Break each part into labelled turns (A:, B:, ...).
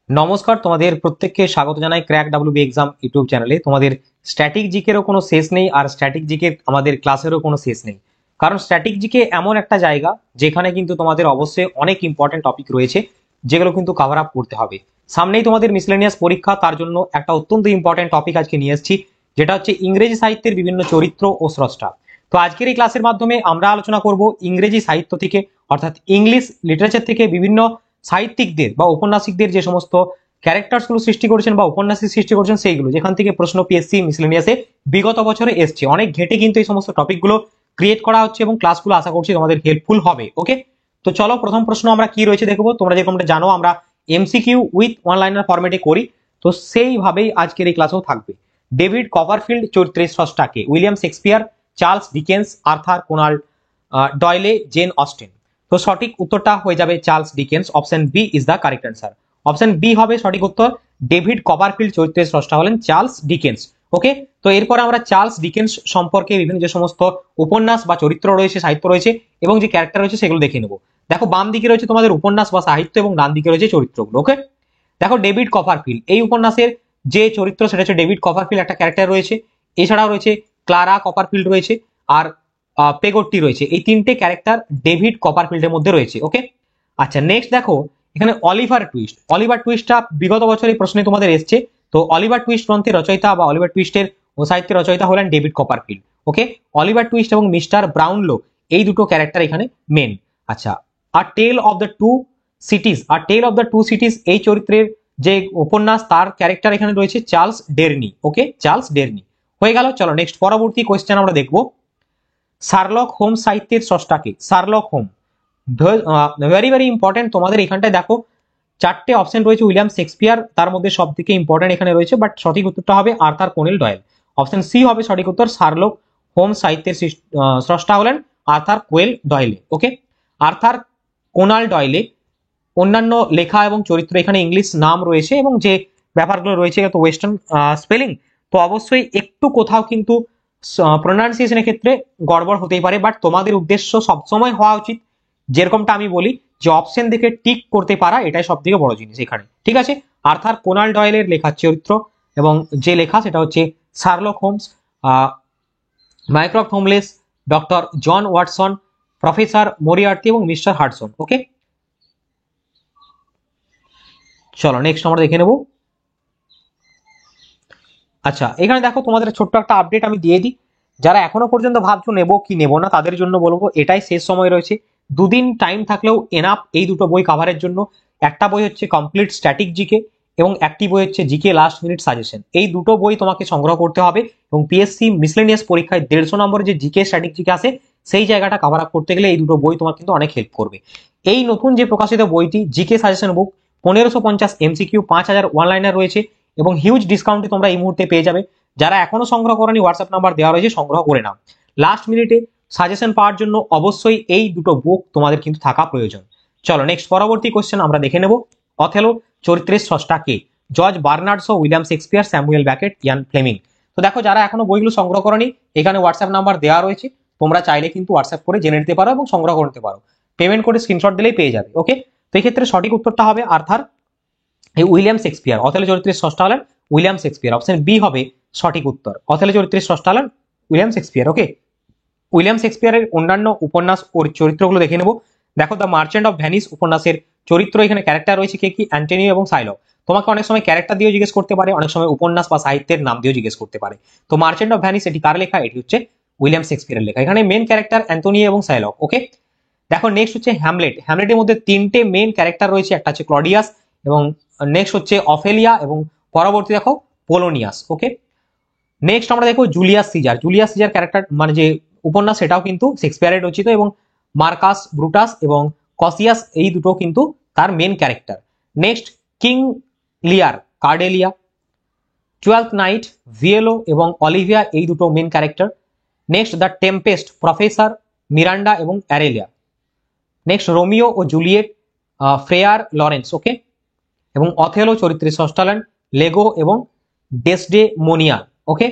A: নমস্কার, তোমাদের প্রত্যেককে স্বাগত জানাই ক্র্যাক ডাব্লিউবি এক্সাম ইউটিউব চ্যানেলে। তোমাদের স্ট্যাটিক জিকেরও কোনো শেষ নেই, আর স্ট্যাটিক জিকে আমাদের ক্লাসেরও কোনো শেষ নেই। কারণ স্ট্যাটিক জিকে এমন একটা জায়গা যেখানে কিন্তু তোমাদের অবশ্যই অনেক ইম্পর্টেন্ট টপিক রয়েছে, যেগুলো কিন্তু কভার আপ করতে হবে। সামনেই তোমাদের মিসলেনিয়াস পরীক্ষা, তার জন্য একটা অত্যন্ত ইম্পর্টেন্ট টপিক আজকে নিয়ে এসেছি, যেটা হচ্ছে ইংরেজি সাহিত্যের বিভিন্ন চরিত্র ও স্রষ্টা। তো আজকের এই ক্লাসের মাধ্যমে আমরা আলোচনা করব ইংরেজি সাহিত্য থেকে, অর্থাৎ ইংলিশ লিটারেচার থেকে বিভিন্ন সাহিত্যিকদের বা ঔপন্যাসিকদের যে সমস্ত ক্যারেক্টার্স গুলো সৃষ্টি করেছেন বা উপন্যাসিক সৃষ্টি করেছেন, সেইগুলো যেখান থেকে প্রশ্ন পিএসসি মিসলেনিয়াসে বিগত বছরে এসছে। অনেক ঘেটে কিন্তু এই সমস্ত টপিকগুলো ক্রিয়েট করা হচ্ছে এবং ক্লাসগুলো আশা করছি তোমাদের হেল্পফুল হবে। ওকে, তো চলো প্রথম প্রশ্ন আমরা কি রয়েছে দেখবো। তোমরা যেরকমটা জানো আমরা এমসিকিউ উইথ ওয়ান লাইনার ফরম্যাটে করি, তো সেইভাবেই আজকের এই ক্লাসেও থাকবে। ডেভিড কপারফিল্ড চরিত্রের স্রষ্টাকে? William Shakespeare, Charles Dickens, Arthur Conan Doyle, Jane Austen. তো সঠিক উত্তরটা হয়ে যাবে Charles Dickens. Option B is the correct answer. Option B হবে সঠিক উত্তর। ডেভিড কপারফিল্ড চরিত্রের স্রষ্টা হলেন চার্লস ডিকেন্স। ওকে, তো এরপরে আমরা চার্লস ডিকেন্স সম্পর্কে বিভিন্ন যে সমস্ত উপন্যাস বা চরিত্র রয়েছে, সাহিত্য রয়েছে এবং যে ক্যারেক্টার রয়েছে সেগুলো দেখে নেবো। দেখো, বাম দিকে রয়েছে তোমাদের উপন্যাস বা সাহিত্য এবং ডান দিকে রয়েছে চরিত্রগুলো। ওকে, দেখো ডেভিড কপারফিল্ড এই উপন্যাসের যে চরিত্র সেটা হচ্ছে ডেভিড কপারফিল্ড, একটা ক্যারেক্টার রয়েছে। এছাড়াও রয়েছে ক্লারা কপারফিল্ড রয়েছে, আর পেগট্টি রয়েছে। এই তিনটে ক্যারেক্টার ডেভিড কপারফিল্ডের মধ্যে রয়েছে। ওকে, আচ্ছা নেক্সট দেখো এখানে অলিভার টুইস্ট। অলিভার টুইস্টটা বিগত বছর এই প্রশ্নে তোমাদের এসছে। তো অলিভার টুইস্ট গ্রন্থের রচয়িতা বা অলিভার টুইস্টের ও সাহিত্যের রচয়িতা হলেন David Copperfield. Okay, Oliver Twist এবং মিস্টার ব্রাউনলো এই দুটো ক্যারেক্টার এখানে মেন। আচ্ছা, আর tale of the two cities, আর tale of the two cities এই চরিত্রের যে উপন্যাস, তার ক্যারেক্টার এখানে রয়েছে চার্লস ডেরনি। ওকে, চার্লস ডেরনি হয়ে গেল। চলো নেক্সট পরবর্তী কোয়েশ্চেন আমরা দেখবো। শার্লক হোমস সাহিত্যের স্রষ্টাকে? শার্লক হোম ভেরি ভেরি ইম্পর্টেন্ট। তোমাদের এখানটায় দেখো চারটে অপশন রয়েছে। উইলিয়াম শেক্সপিয়ার তার মধ্যে সব থেকে ইম্পর্টেন্ট এখানে রয়েছে, বাট সঠিক উত্তরটা হবে আর্থার কোনেল ডয়েল। অপশন সি হবে সঠিক উত্তর। শার্লক হোমস সাহিত্যের স্রষ্টা হলেন আর্থার কোয়েল ডয়েলে। ওকে, আর্থার কোনাল ডয়েলে অন্যান্য লেখা এবং চরিত্র এখানে ইংলিশ নাম রয়েছে এবং যে ব্যাপারগুলো রয়েছে তো ওয়েস্টার্ন স্পেলিং, তো অবশ্যই একটু কোথাও কিন্তু প্রোনাউন্সিয়েশনের ক্ষেত্রে গড়বড় হতেই পারে, বাট তোমাদের উদ্দেশ্য সবসময় হওয়া উচিত যেরকমটা আমি বলি যে অপশন দেখে টিক করতে পারা, এটাই সব থেকে বড় জিনিস এখানে। ঠিক আছে, আর্থার কোনাল ডয়েলের লেখার চরিত্র এবং যে লেখা সেটা হচ্ছে শার্লক হোমস, মাইক্রফট হোমলেস, doctor John Watson, professor Moriarty এবং মিস্টার হাডসন। ওকে, চলো নেক্সট আমরা দেখে নেব। আচ্ছা, এখানে দেখো তোমাদের ছোট্ট একটা আপডেট আমি দিয়ে দিই। যারা এখনো পর্যন্ত ভাবছো নেবো কি নেবো না, তাদের জন্য বলবো এটাই শেষ সময় রয়েছে। দুদিন টাইম থাকলেও এনাফ এই দুটো বই কাভারের জন্য। একটা বই হচ্ছে কমপ্লিট স্ট্যাটিক জিকে এবং একটি বই হচ্ছে জিকে লাস্ট মিনিট সাজেশন। এই দুটো বই তোমাকে সংগ্রহ করতে হবে এবং পিএসসি মিসলেনিয়াস পরীক্ষায় 150 নম্বরে যে জিকে স্ট্যাটিক জিকে আসে সেই জায়গাটা কাভার আপ করতে গেলে এই দুটো বই তোমার কিন্তু অনেক হেল্প করবে। এই নতুন যে প্রকাশিত বইটি জিকে সাজেশন বুক, 1550 এমসিকিউ, 5000 ওয়ান লাইনার রয়েছে এবং হিউজ ডিসকাউন্টে তোমরা এই মুহূর্তে পেয়ে যাবে। যারা এখনো সংগ্রহ করেনি হোয়াটসঅ্যাপ নাম্বার দেওয়া রয়েছে, সংগ্রহ করে নাও। লাস্ট মিনিটে সাজেশন পাওয়ার জন্য অবশ্যই এই দুটো বুক তোমাদের কিন্তু থাকা প্রয়োজন। চলো নেক্সট পরবর্তী কোশ্চেন আমরা দেখে নেব। অথেলো চরিত্রের স্রষ্টা কে? George Bernards, William Shakespeare, Samuel Beckett, Ian Fleming. তো দেখো যারা এখনো বইগুলো সংগ্রহ করনি, এখানে হোয়াটসঅ্যাপ নাম্বার দেওয়া রয়েছে, তোমরা চাইলে কিন্তু হোয়াটসঅ্যাপ করে জেনে নিতে পারো এবং সংগ্রহ করতে পারো। পেমেন্ট করে স্ক্রিনশট দিলেই পেয়ে যাবে। ওকে, তো এই ক্ষেত্রে সঠিক উত্তরটা হবে আর্থার উইলিয়াম শেক্সপিয়ার। অথেলো চরিত্রের স্রষ্টা হলেন উইলিয়াম শেক্সপিয়ার। অপশন বি হবে সঠিক উত্তর। অথেলো চরিত্রের স্রষ্টা হলেন উইলিয়াম শেক্সপিয়ার। ওকে, উইলিয়াম শেক্সপিয়ারের অন্যান্য উপন্যাস ও চরিত্রগুলো দেখে নেব। দেখো দ্য মার্চেন্ট অফ ভ্যানিস উপন্যাসের চরিত্র এখানে ক্যারেক্টার রয়েছে কে কি? অ্যান্টনিও এবং সাইলক। তোমাকে অনেক সময় ক্যারেক্টার দিয়েও জিজ্ঞেস করতে পারে, অনেক সময় উপন্যাস বা সাহিত্যের নাম দিয়েও জিজ্ঞেস করতে পারে। তো মার্চেন্ট অফ ভ্যানিস এটি কার লেখা? এটি হচ্ছে উইলিয়াম শেক্সপিয়ারের লেখা। এখানে মেন ক্যারেক্টার অ্যান্টনিও এবং সাইলক। ওকে, দেখো নেক্সট হচ্ছে হ্যামলেট। হ্যামলেটের মধ্যে তিনটে মেন ক্যারেক্টার রয়েছে, একটা হচ্ছে ক্লডিয়াস এবং নেক্সট হচ্ছে অফেলিয়া এবং পরবর্তী দেখো পোলোনিয়াস। ওকে, নেক্সট আমরা দেখো Julius Caesar. Julius Caesar character মানে যে উপন্যাস সেটাও কিন্তু শেক্সপিয়ারের রচিত এবং মার্কাস ব্রুটাস এবং কসিয়াস এই দুটো কিন্তু তার মেন ক্যারেক্টার। নেক্সট কিং লিয়ার, কার্ডেলিয়া, টুয়েলথ নাইট, ভিয়েলো এবং অলিভিয়া এই দুটো main character. Next the Tempest, professor Miranda এবং অ্যারেলিয়া। নেক্সট রোমিও ও জুলিয়েট, ফ্রেয়ার লরেন্স। ওকে, এবং অথেলো চরিত্রে স্রষ্টা হলেন লেগো এবং ডেসডেমোনিয়া। ওকে,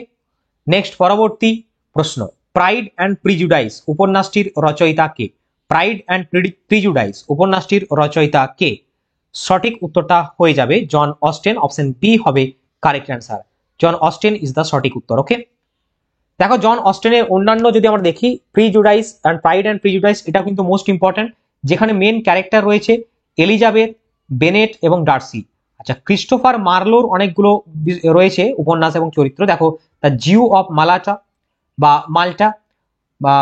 A: নেক্সট পরবর্তী প্রশ্ন। প্রাইড অ্যান্ড প্রিজুডাইস উপন্যাসটির রচয়িতা কে? প্রাইড অ্যান্ড প্রিজুডাইস উপন্যাসটির রচয়িতা কে? সঠিক উত্তরটা হয়ে যাবে জন অস্টেন, অপশন বি হবে correct answer. John Austen is the সঠিক উত্তর। ওকে, দেখো জন অস্টেনের অন্যান্য যদি আমরা দেখি, prejudice and pride and prejudice, এটা কিন্তু মোস্ট ইম্পর্টেন্ট, যেখানে মেন ক্যারেক্টার রয়েছে এলিজাবেথ, বেনেট এবং ডার্সি। আচ্ছা, ক্রিস্টোফার মার্লোর অনেকগুলো রয়েছে উপন্যাস এবং চরিত্র, দেখো দ্য জিউ অফ মালাটা বা মাল্টা বা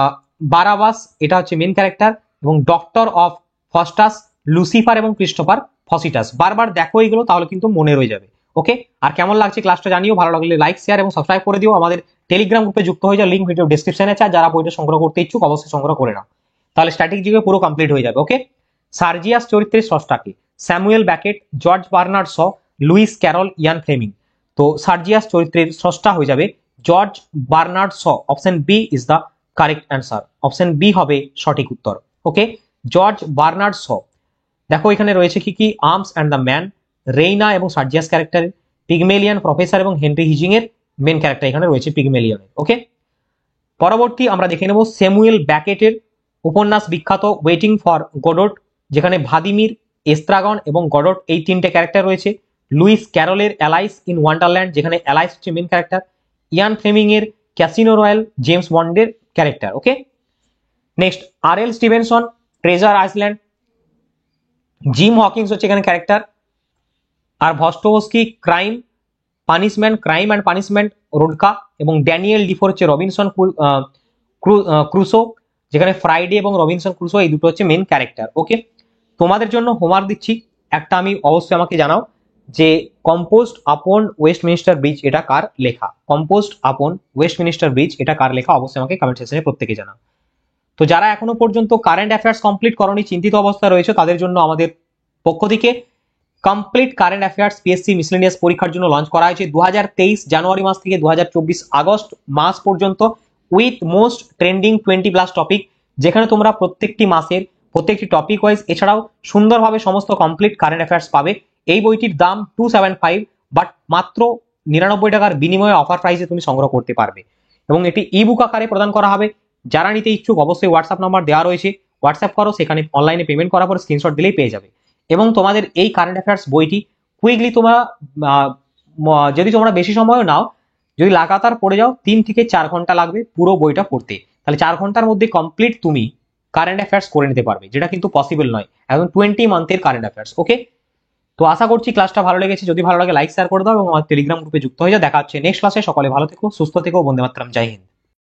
A: বারাবাস, এটা হচ্ছে মেন ক্যারেক্টার, এবং ডক্টর অফ ফস্টাস, লুসিফার এবং ক্রিস্টোফার ফসিটাস। বারবার দেখো এগুলো, তাহলে কিন্তু মনে রয়ে যাবে। ওকে, আর কেমন লাগছে ক্লাসটা জানিও, ভালো লাগলে লাইক, শেয়ার এবং সাবস্ক্রাইব করে দিও। আমাদের টেলিগ্রাম গ্রুপে যুক্ত হয়ে যাও, লিঙ্ক ভিডিও ডেসক্রিপশনে আছে। আর যারা বইটা সংগ্রহ করতে ইচ্ছুক অবশ্যই সংগ্রহ করে নাও, তাহলে স্ট্যাটিক জিকে পুরো কমপ্লিট হয়ে যাবে। ওকে, সার্জিয়াস চরিত্রের স্রষ্টাকে Samuel Beckett, George Bernard Shaw, Lewis Carroll, Ian Fleming. তো সার্জিয়াস চরিত্রের স্রষ্টা হয়ে যাবে George Bernard Shaw. Option B is the correct answer. Option B হবে সঠিক উত্তর। Okay, George Bernard Shaw. দেখো এখানে রয়েছে কি কি, Arms and the man, Raina এবং সার্জিয়াস ক্যারেক্টার, পিগমেলিয়ান, প্রফেসর এবং হেনরি হিজিং এর মেন ক্যারেক্টার এখানে রয়েছে পিগমেলিয়ানের। ওকে, পরবর্তী আমরা দেখে নেব স্যামুয়েল ব্যাকেটের উপন্যাস বিখ্যাত ওয়েটিং ফর গডট, যেখানে ভাদিমির, এস্ত্রাগন এবং গডট এই তিনটে ক্যারেক্টার রয়েছে। লুইস ক্যারলের অ্যালাইস ইন ওয়ান্ডারল্যান্ড, যেখানে অ্যালাইস হচ্ছে মেন ক্যারেক্টার। ইয়ান ফ্লেমিং এর ক্যাসিনো রয়্যাল, জেমস বন্ডের character. Okay, next R L Stevenson, Treasure Island, Jim Hawkins হচ্ছে এখানে ক্যারেক্টার। আর Dostoevsky crime crime and punishment, Rodka, এবং ড্যানিয়েল ডিফোর হচ্ছে রবিনসন ক্রুসো, যেখানে ফ্রাইডে এবং রবিনসন ক্রুসো এই দুটো হচ্ছে মেন ক্যারেক্টার। ওকে, তোমাদের জন্য হোমওয়ার্ক দিচ্ছি একটা, আমি অবশ্যই আমাকে জানাও যে কম্পোস্ট আপন ওয়েস্টমিনিস্টার ব্রিজ এটা কার লেখা। কম্পোস্ট আপন ওয়েস্টমিনিস্টার ব্রিজ এটা কার লেখা, অবশ্যই আমাকে কমেন্ট সেকশনে প্রত্যেকে জানাও। তো যারা এখনো পর্যন্ত কারেন্ট অ্যাফেয়ার্স কমপ্লিট করনি, চিন্তিত অবস্থা রয়েছে, তাদের জন্য আমাদের পক্ষ থেকে complete current affairs PSC miscellaneous পরীক্ষার জন্য লঞ্চ করা হয়েছে 2023 জানুয়ারি মাস থেকে 2024 আগস্ট মাস পর্যন্ত, উইথ মোস্ট ট্রেন্ডিং 20+ টপিক, যেখানে তোমরা প্রত্যেকটি মাসের প্রত্যেকটি টপিক ওয়াইজ এছাড়াও সুন্দরভাবে সমস্ত কমপ্লিট কারেন্ট অ্যাফেয়ার্স পাবে। এই বইটির দাম 275, বাট মাত্র 99 টাকার বিনিময়ে অফার প্রাইসে তুমি সংগ্রহ করতে পারবে, এবং এটি ইবুক আকারে প্রদান করা হবে। যারা নিতে ইচ্ছুক অবশ্যই হোয়াটসঅ্যাপ নাম্বার দেওয়া রয়েছে, হোয়াটসঅ্যাপ করো, সেখানে অনলাইনে পেমেন্ট করার পর স্ক্রিনশট দিলেই পেয়ে যাবে। এবং তোমাদের এই কারেন্ট অ্যাফেয়ার্স বইটি কুইকলি তোমরা যদি তোমরা বেশি সময়ও নাও, যদি লাগাতার পড়ে যাও 3 থেকে 4 ঘন্টা লাগবে পুরো বইটা পড়তে, তাহলে 4 ঘন্টার মধ্যে কমপ্লিট তুমি কারেন্ট অ্যাফেয়ার্স করে নিতে পারবে, যেটা কিন্তু পসিবল নয়, একদম 20 মান্থের কারেন্ট অ্যাফেয়ার্স। ওকে, তো আশা করছি ক্লাসটা ভালো লেগেছে, যদি ভালো লাগে লাইক শেয়ার করে দাও এবং আমার টেলিগ্রাম গ্রুপে যুক্ত হয়ে যাও। দেখা হচ্ছে নেক্সট ক্লাসে, সকলে ভালো থেকো, সুস্থ থেকো, বন্দে মাতরম, জয় হিন্দ।